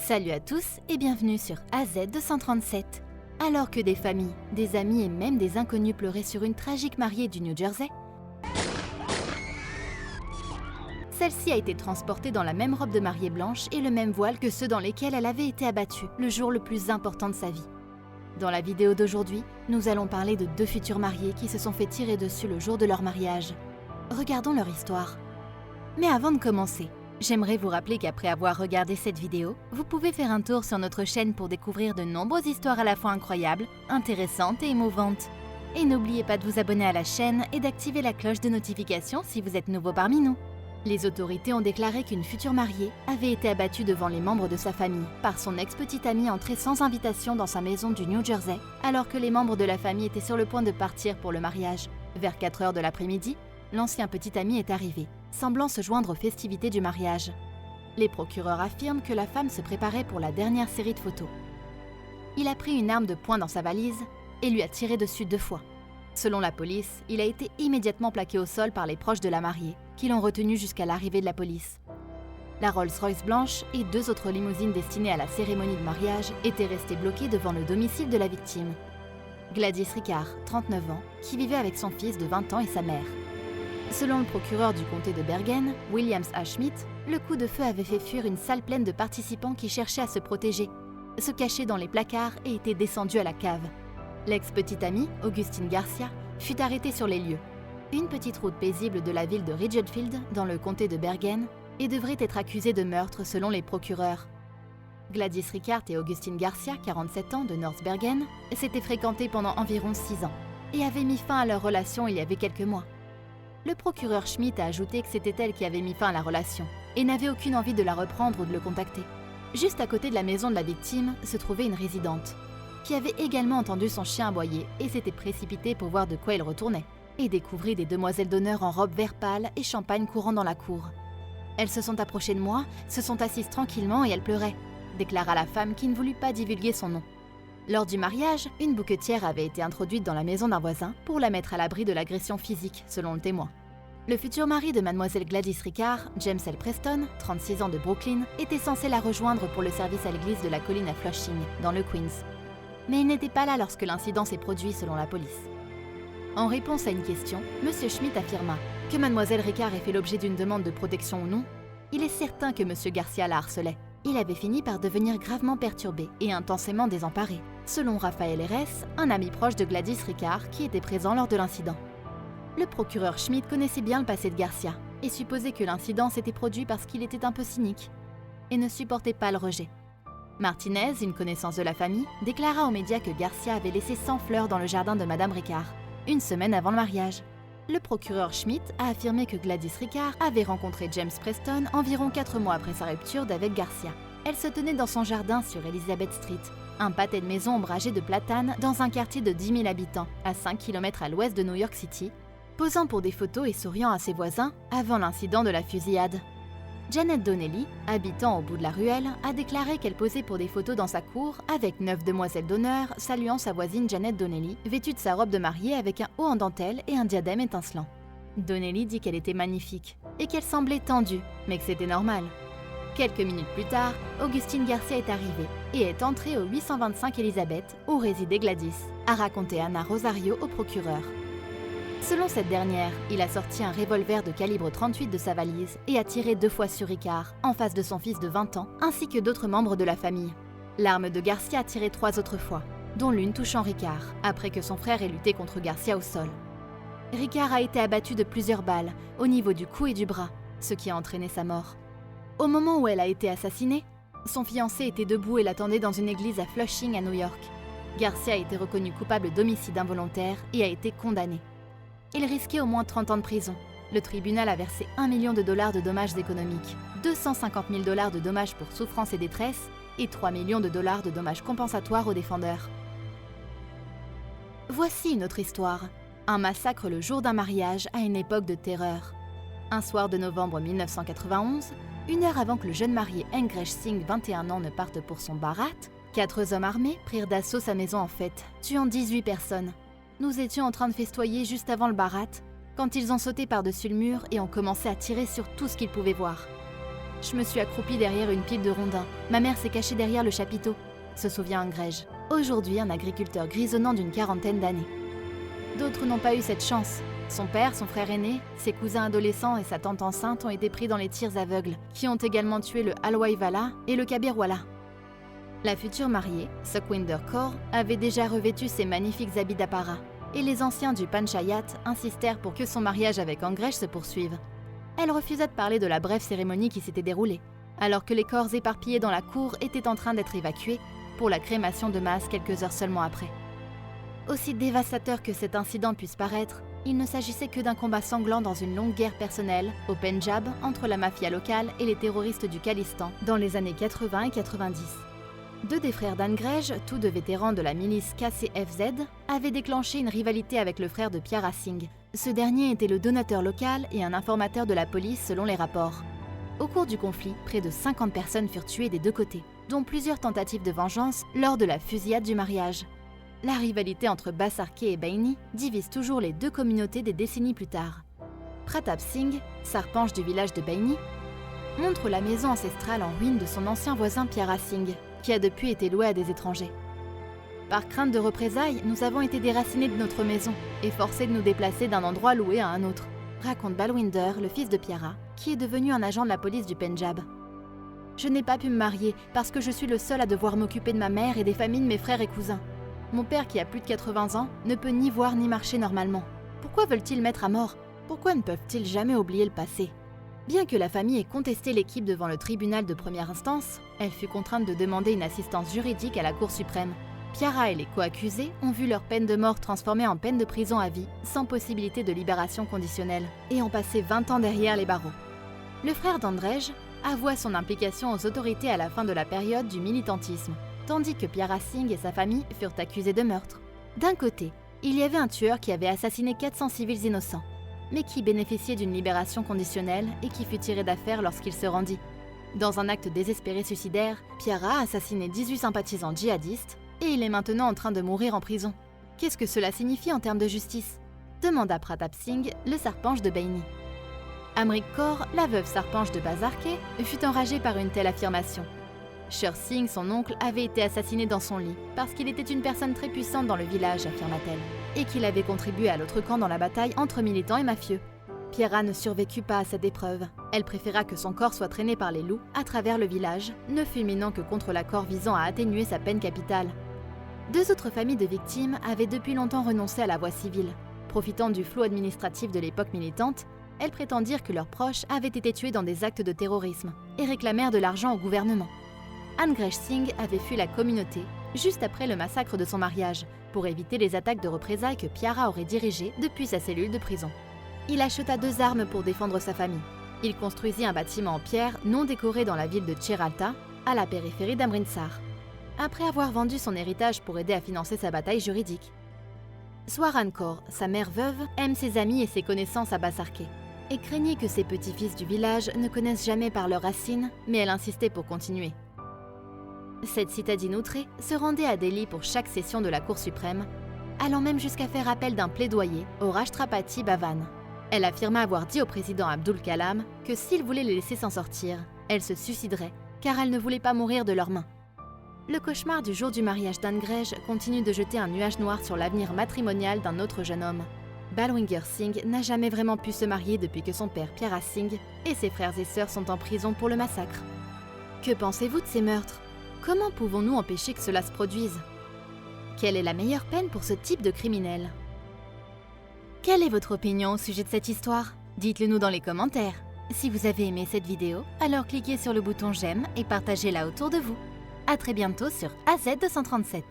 Salut à tous et bienvenue sur AZ237. Alors que des familles, des amis et même des inconnus pleuraient sur une tragique mariée du New Jersey, celle-ci a été transportée dans la même robe de mariée blanche et le même voile que ceux dans lesquels elle avait été abattue le jour le plus important de sa vie. Dans la vidéo d'aujourd'hui, nous allons parler de deux futurs mariés qui se sont fait tirer dessus le jour de leur mariage. Regardons leur histoire. Mais avant de commencer, j'aimerais vous rappeler qu'après avoir regardé cette vidéo, vous pouvez faire un tour sur notre chaîne pour découvrir de nombreuses histoires à la fois incroyables, intéressantes et émouvantes. Et n'oubliez pas de vous abonner à la chaîne et d'activer la cloche de notification si vous êtes nouveau parmi nous. Les autorités ont déclaré qu'une future mariée avait été abattue devant les membres de sa famille par son ex-petite amie entrée sans invitation dans sa maison du New Jersey, alors que les membres de la famille étaient sur le point de partir pour le mariage. Vers 4 heures de l'après-midi, l'ancien petit ami est arrivé, semblant se joindre aux festivités du mariage. Les procureurs affirment que la femme se préparait pour la dernière série de photos. Il a pris une arme de poing dans sa valise et lui a tiré dessus 2 fois. Selon la police, il a été immédiatement plaqué au sol par les proches de la mariée, qui l'ont retenu jusqu'à l'arrivée de la police. La Rolls-Royce blanche et 2 autres limousines destinées à la cérémonie de mariage étaient restées bloquées devant le domicile de la victime. Gladys Ricard, 39 ans, qui vivait avec son fils de 20 ans et sa mère. Selon le procureur du comté de Bergen, Williams A. Schmidt, le coup de feu avait fait fuir une salle pleine de participants qui cherchaient à se protéger, se cacher dans les placards et étaient descendus à la cave. L'ex-petite amie, Augustine Garcia, fut arrêtée sur les lieux. Une petite route paisible de la ville de Ridgefield, dans le comté de Bergen, et devrait être accusée de meurtre selon les procureurs. Gladys Ricard et Augustine Garcia, 47 ans, de North Bergen, s'étaient fréquentées pendant environ 6 ans et avaient mis fin à leur relation il y avait quelques mois. Le procureur Schmidt a ajouté que c'était elle qui avait mis fin à la relation et n'avait aucune envie de la reprendre ou de le contacter. Juste à côté de la maison de la victime se trouvait une résidente qui avait également entendu son chien aboyer et s'était précipitée pour voir de quoi il retournait et découvrit des demoiselles d'honneur en robe vert pâle et champagne courant dans la cour. Elles se sont approchées de moi, se sont assises tranquillement et elles pleuraient, déclara la femme qui ne voulut pas divulguer son nom. Lors du mariage, une bouquetière avait été introduite dans la maison d'un voisin pour la mettre à l'abri de l'agression physique, selon le témoin. Le futur mari de mademoiselle Gladys Ricard, James L. Preston, 36 ans de Brooklyn, était censé la rejoindre pour le service à l'église de la colline à Flushing, dans le Queens. Mais il n'était pas là lorsque l'incident s'est produit selon la police. En réponse à une question, M. Schmidt affirma que mademoiselle Ricard ait fait l'objet d'une demande de protection ou non. Il est certain que M. Garcia la harcelait. Il avait fini par devenir gravement perturbé et intensément désemparé, selon Raphaël R.S., un ami proche de Gladys Ricard qui était présent lors de l'incident. Le procureur Schmidt connaissait bien le passé de Garcia et supposait que l'incident s'était produit parce qu'il était un peu cynique et ne supportait pas le rejet. Martinez, une connaissance de la famille, déclara aux médias que Garcia avait laissé 100 fleurs dans le jardin de Madame Ricard, une semaine avant le mariage. Le procureur Schmidt a affirmé que Gladys Ricard avait rencontré James Preston environ 4 mois après sa rupture d'avec Garcia. Elle se tenait dans son jardin sur Elizabeth Street, un pâté de maison ombragé de platanes dans un quartier de 10 000 habitants, à 5 km à l'ouest de New York City, posant pour des photos et souriant à ses voisins avant l'incident de la fusillade. Janet Donnelly, habitant au bout de la ruelle, a déclaré qu'elle posait pour des photos dans sa cour avec 9 demoiselles d'honneur saluant sa voisine Janet Donnelly, vêtue de sa robe de mariée avec un haut en dentelle et un diadème étincelant. Donnelly dit qu'elle était magnifique et qu'elle semblait tendue, mais que c'était normal. Quelques minutes plus tard, Augustine Garcia est arrivée et est entrée au 825 Elizabeth, où résidait Gladys, a raconté Anna Rosario au procureur. Selon cette dernière, il a sorti un revolver de calibre 38 de sa valise et a tiré 2 fois sur Ricard, en face de son fils de 20 ans, ainsi que d'autres membres de la famille. L'arme de Garcia a tiré 3 autres fois, dont l'une touchant Ricard, après que son frère ait lutté contre Garcia au sol. Ricard a été abattu de plusieurs balles, au niveau du cou et du bras, ce qui a entraîné sa mort. Au moment où elle a été assassinée, son fiancé était debout et l'attendait dans une église à Flushing à New York. Garcia a été reconnu coupable d'homicide involontaire et a été condamné. Il risquait au moins 30 ans de prison. Le tribunal a versé $1 million de dommages économiques, 250 000 $ de dommages pour souffrance et détresse et 3 millions de $ de dommages compensatoires aux défendeurs. Voici une autre histoire. Un massacre le jour d'un mariage à une époque de terreur. Un soir de novembre 1991, 1 heure avant que le jeune marié Engresh Singh, 21 ans, ne parte pour son barat, 4 hommes armés prirent d'assaut sa maison en fête, tuant 18 personnes. Nous étions en train de festoyer juste avant le barat, quand ils ont sauté par-dessus le mur et ont commencé à tirer sur tout ce qu'ils pouvaient voir. Je me suis accroupie derrière une pile de rondins. Ma mère s'est cachée derrière le chapiteau, se souvient Angrège, aujourd'hui un agriculteur grisonnant d'une quarantaine d'années. D'autres n'ont pas eu cette chance. Son père, son frère aîné, ses cousins adolescents et sa tante enceinte ont été pris dans les tirs aveugles, qui ont également tué le Alwaivala et le Kabirwala. La future mariée, Sukhwinder Kaur, avait déjà revêtu ses magnifiques habits d'apparat, et les anciens du Panchayat insistèrent pour que son mariage avec Angrège se poursuive. Elle refusa de parler de la brève cérémonie qui s'était déroulée, alors que les corps éparpillés dans la cour étaient en train d'être évacués pour la crémation de masse quelques heures seulement après. Aussi dévastateur que cet incident puisse paraître, il ne s'agissait que d'un combat sanglant dans une longue guerre personnelle au Pendjab entre la mafia locale et les terroristes du Khalistan dans les années 80 et 90. Deux des frères d'Angrège, tous deux vétérans de la milice KCFZ, avaient déclenché une rivalité avec le frère de Pyara Singh. Ce dernier était le donateur local et un informateur de la police selon les rapports. Au cours du conflit, près de 50 personnes furent tuées des deux côtés, dont plusieurs tentatives de vengeance lors de la fusillade du mariage. La rivalité entre Basarke et Baini divise toujours les deux communautés des décennies plus tard. Pratap Singh, sarpanche du village de Baini, montre la maison ancestrale en ruine de son ancien voisin Pyara Singh, qui a depuis été loué à des étrangers. Par crainte de représailles, nous avons été déracinés de notre maison et forcés de nous déplacer d'un endroit loué à un autre, raconte Balwinder, le fils de Pyara, qui est devenu un agent de la police du Pendjab. Je n'ai pas pu me marier parce que je suis le seul à devoir m'occuper de ma mère et des familles de mes frères et cousins. Mon père, qui a plus de 80 ans, ne peut ni voir ni marcher normalement. Pourquoi veulent-ils mettre à mort? Pourquoi ne peuvent-ils jamais oublier le passé? Bien que la famille ait contesté l'équipe devant le tribunal de première instance, elle fut contrainte de demander une assistance juridique à la Cour suprême. Pyara et les co-accusés ont vu leur peine de mort transformée en peine de prison à vie, sans possibilité de libération conditionnelle, et ont passé 20 ans derrière les barreaux. Le frère d'Andrej avoua son implication aux autorités à la fin de la période du militantisme, tandis que Pyara Singh et sa famille furent accusés de meurtre. D'un côté, il y avait un tueur qui avait assassiné 400 civils innocents, mais qui bénéficiait d'une libération conditionnelle et qui fut tiré d'affaire lorsqu'il se rendit. Dans un acte désespéré suicidaire, Pyara a assassiné 18 sympathisants djihadistes et il est maintenant en train de mourir en prison. Qu'est-ce que cela signifie en termes de justice? Demanda Pratap Singh, le sarpanche de Baini. Amrik Kaur, la veuve sarpanche de Basarke, fut enragée par une telle affirmation. Sher Singh, son oncle, avait été assassiné dans son lit parce qu'il était une personne très puissante dans le village, affirma-t-elle, et qu'il avait contribué à l'autre camp dans la bataille entre militants et mafieux. Pyara ne survécut pas à cette épreuve. Elle préféra que son corps soit traîné par les loups à travers le village, ne fulminant que contre l'accord visant à atténuer sa peine capitale. Deux autres familles de victimes avaient depuis longtemps renoncé à la voie civile. Profitant du flou administratif de l'époque militante, elles prétendirent que leurs proches avaient été tués dans des actes de terrorisme et réclamèrent de l'argent au gouvernement. Angresh Singh avait fui la communauté juste après le massacre de son mariage pour éviter les attaques de représailles que Pyara aurait dirigées depuis sa cellule de prison. Il acheta 2 armes pour défendre sa famille. Il construisit un bâtiment en pierre non décoré dans la ville de Cheralta, à la périphérie d'Amritsar, après avoir vendu son héritage pour aider à financer sa bataille juridique. Swaran Kaur, sa mère veuve, aime ses amis et ses connaissances à Basarke, et craignait que ses petits-fils du village ne connaissent jamais par leurs racines, mais elle insistait pour continuer. Cette citadine outrée se rendait à Delhi pour chaque session de la Cour suprême, allant même jusqu'à faire appel d'un plaidoyer au Rashtrapati Bhavan. Elle affirma avoir dit au président Abdul Kalam que s'il voulait les laisser s'en sortir, elle se suiciderait, car elle ne voulait pas mourir de leurs mains. Le cauchemar du jour du mariage d'Angrej continue de jeter un nuage noir sur l'avenir matrimonial d'un autre jeune homme. Balwinder Singh n'a jamais vraiment pu se marier depuis que son père Pyara Singh et ses frères et sœurs sont en prison pour le massacre. Que pensez-vous de ces meurtres? Comment pouvons-nous empêcher que cela se produise? Quelle est la meilleure peine pour ce type de criminel? Quelle est votre opinion au sujet de cette histoire? Dites-le nous dans les commentaires. Si vous avez aimé cette vidéo, alors cliquez sur le bouton j'aime et partagez-la autour de vous. À très bientôt sur AZ237.